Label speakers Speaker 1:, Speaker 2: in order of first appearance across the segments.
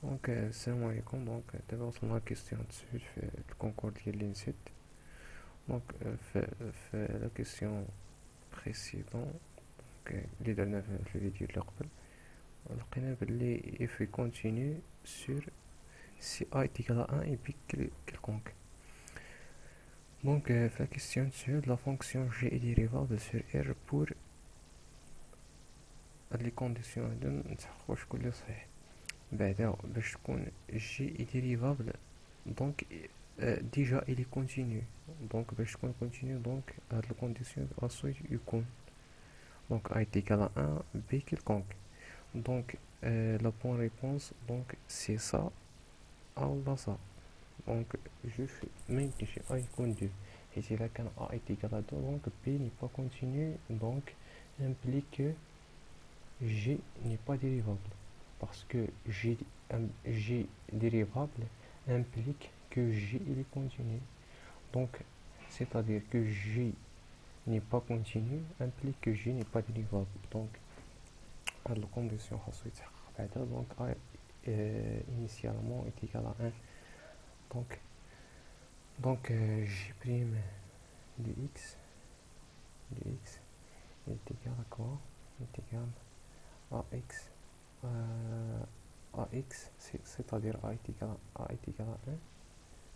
Speaker 1: السلام عليكم. دابا وصلنا كيستيون 9 في الكونكور ديال لينسيت. في لا كيستيون بريسيدون اللي درنا في الفيديو اللي قبل، لقينا بلي if we continue sur si a est égal à 1 et puis quelconque. في la question 9 la fonction g est dérivable sur r pour les conditions هادو نتحققوا شكون اللي صحيح. بعدا باش تكون جي est dérivable donc déjà il est continu. باش تكون continu هاد الكونديسيون خاصو يكون a est égal à 1 b quelconque. La bonne réponse c'est ça ou ça. je fais même que a يكون 2 حيت إلا كان a est égal à 2 b n'est pas continu, implique que g n'est pas dérivable, parce que g dérivable implique que g il est continu. C'est-à-dire que g n'est pas continu implique que g n'est pas dérivable. هاد الكونديسيون خاصو يتحقق بعدا. a initialement est égal à 1. G prime de x est égal à quoi? Est égal à x. AX, c'est-à-dire a est égal à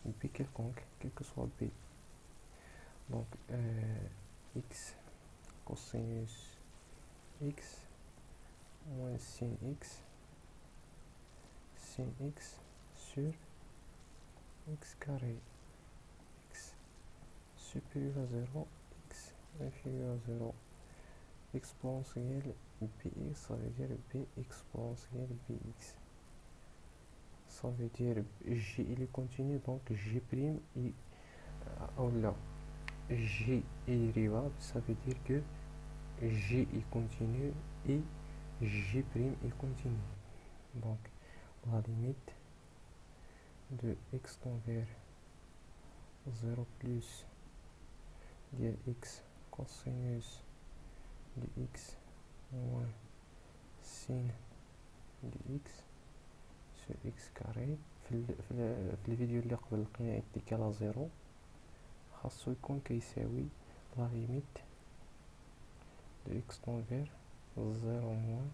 Speaker 1: 1, b quelconque, quel que soit b. X cosinus x moins sin x sur x carré, x supérieur à 0, x inférieur à 0, exponentielle bx, ça veut dire b exponentielle bx. Ça veut dire g il est continu, donc g prime là g est dérivable, ça veut dire que g est continu et g prime est continu. La limite de x tend vers 0 plus de x cosinus de x moins sin de x sur x carré. في الفيديو اللي قبل لقينا إت على 0 خاصو يكون كيساوي لا ليميت دو x tend vers 0 moins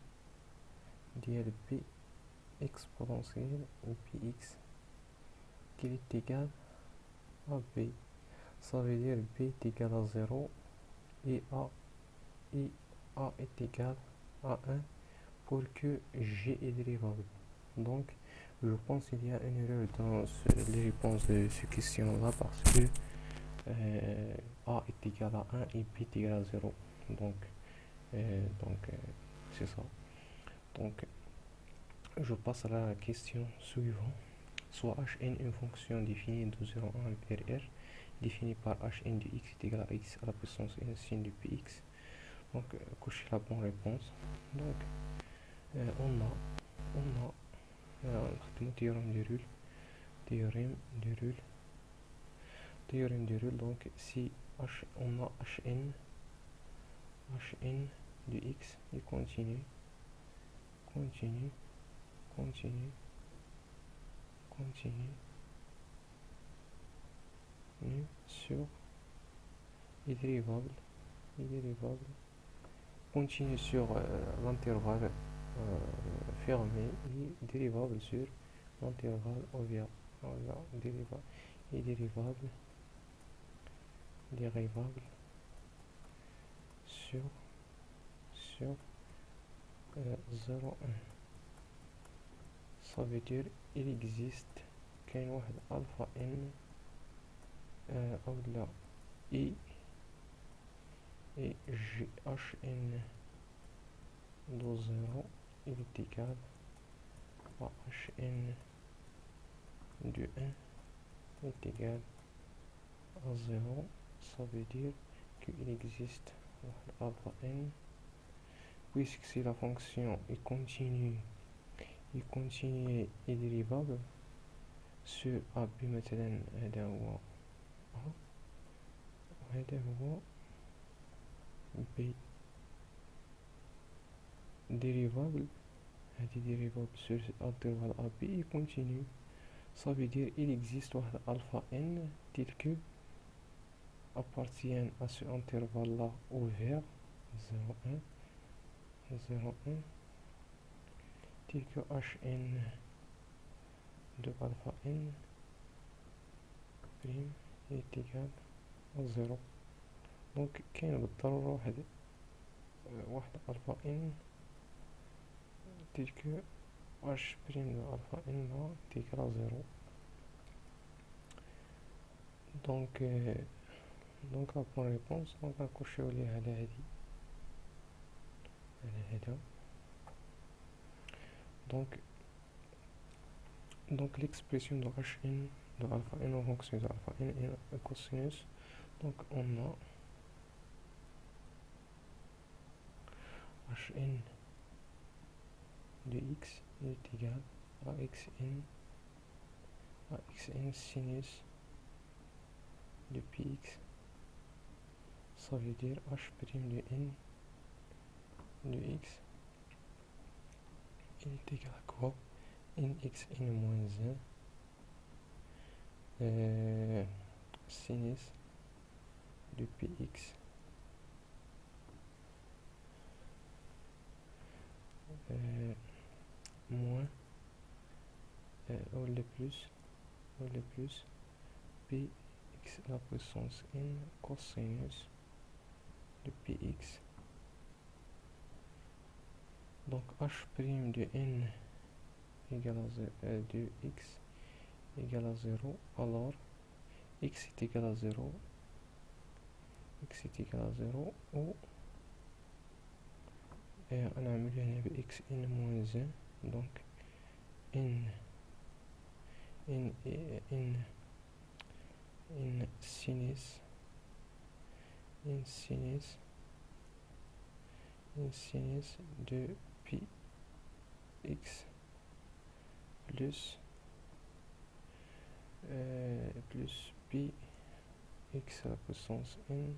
Speaker 1: ديال b exponentielle bx qui est égal à b. Ça veut dire b est égal à 0 et a est égal à 1 pour que g est dérivable. Je pense qu'il y a une erreur dans les réponses de cette question là, parce que a est égal à 1 et b est égal à 0. C'est ça. Je passe à la question suivante. Soit hn une fonction définie de 0 à 1 vers r, définie par hn de x est égal à x à la puissance n sin de px. Cochez la bonne réponse. On a le théorème de Rulle. Si on a hn de x est continu sur est dérivable continue sur l'intervalle fermé et dérivable sur l'intervalle ouvert. Dérivable sur 0 1. Ça veut dire il existe كاين واحد alpha n أولا et hn de 0 il est égal à hn de 1 est égal à 0. Ça veut dire qu'il existe alpha n, puisque si la fonction est continue et dérivable sur ab مثلا هذا هو a وهذا هو b dérivable هذه dérivable sur intervalle AB il continue. Ça veut dire il existe واحد alpha n tel que appartient à ce intervalle là ouvert 0,1 0,1 tel que hn de alpha n prime est égal à 0. donc كاين بالضرورة واحد alpha n tel que h prime de alpha n là est égal à 0. donc la bonne réponse donc غنكوشيو ليها على هادي على هذا. donc l'expression de hn de alpha n en fonction de alpha n est cosinus. donc on a hn de x est égal à xn sinus de px. ça veut dire h prime de n de x est égal à quoi? nxn moins 1 sinus de px moins ou le plus px à la puissance n cosinus de px. donc h prime de n égale à de x égale à 0. alors x est égal à 0 ou نعمل هنا ب xn moins 1. donc n sinus de px plus px à la puissance n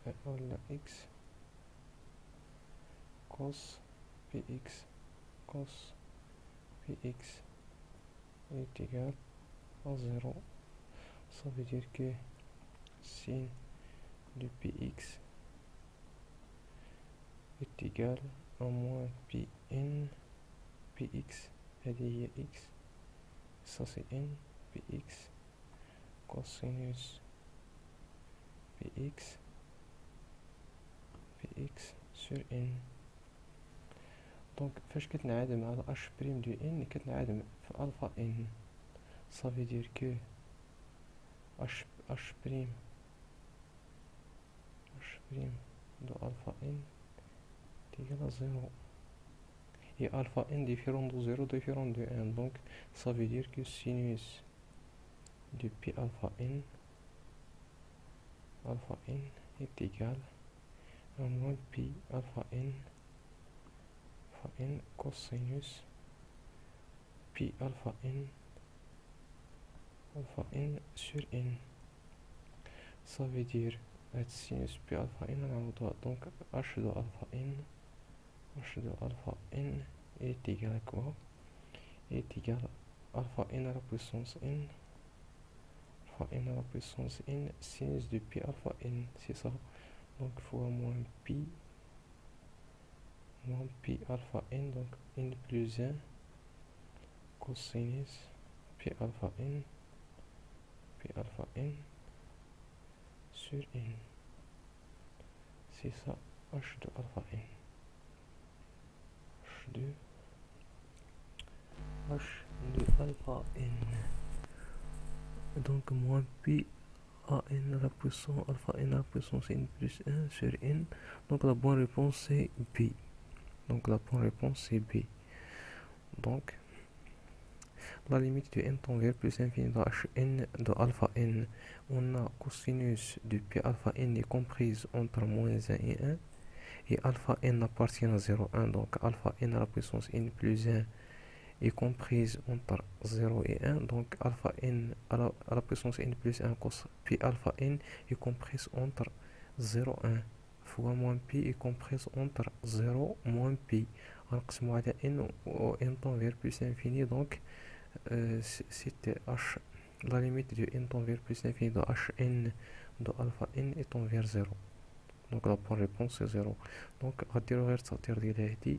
Speaker 1: à la x cos px est égal à 0. ça veut dire que sin de px est égal à moins pn px هذه هي x ça c'est n px cosinus px sur n. donc فاش كتنعدم على h prime de n كتنعدم في alpha n. ça veut dire que h prime de alpha n est égal à 0 et alpha n différent de 0 différent de 1. donc ça veut dire que sinus de pi alpha n est égal à moins pi alpha n cosinus pi alpha n sur n. ça veut dire sinus pi alpha n donc h de alpha n est égal à quoi? est égal à alpha n à la puissance n sinus de pi alpha n, c'est ça. donc fois moins pi alpha n, donc n plus 1 cosinus pi alpha n sur n, c'est ça h de alpha n. h de alpha n, donc moins pi a n à la puissance alpha n à la puissance n plus 1 sur n. donc la bonne réponse c'est B. donc la limite de n tend vers plus infini de hn de alpha n, on a cosinus de pi alpha n est comprise entre moins 1 et 1 et alpha n appartient à 0,1. donc alpha n à la puissance n plus 1 est comprise entre 0 et 1. donc alpha n à la puissance n plus 1 cos pi alpha n est comprise entre 0,1 fois moins pi est comprise entre 0 moins pi غنقسمو على n و n tend vers plus l'infini. Donc c'était h, la limite du n tend vers plus l'infini de hn de alpha n est tend vers 0. Donc la bonne réponse c'est 0. Donc غديرو غير التأطير ديال هادي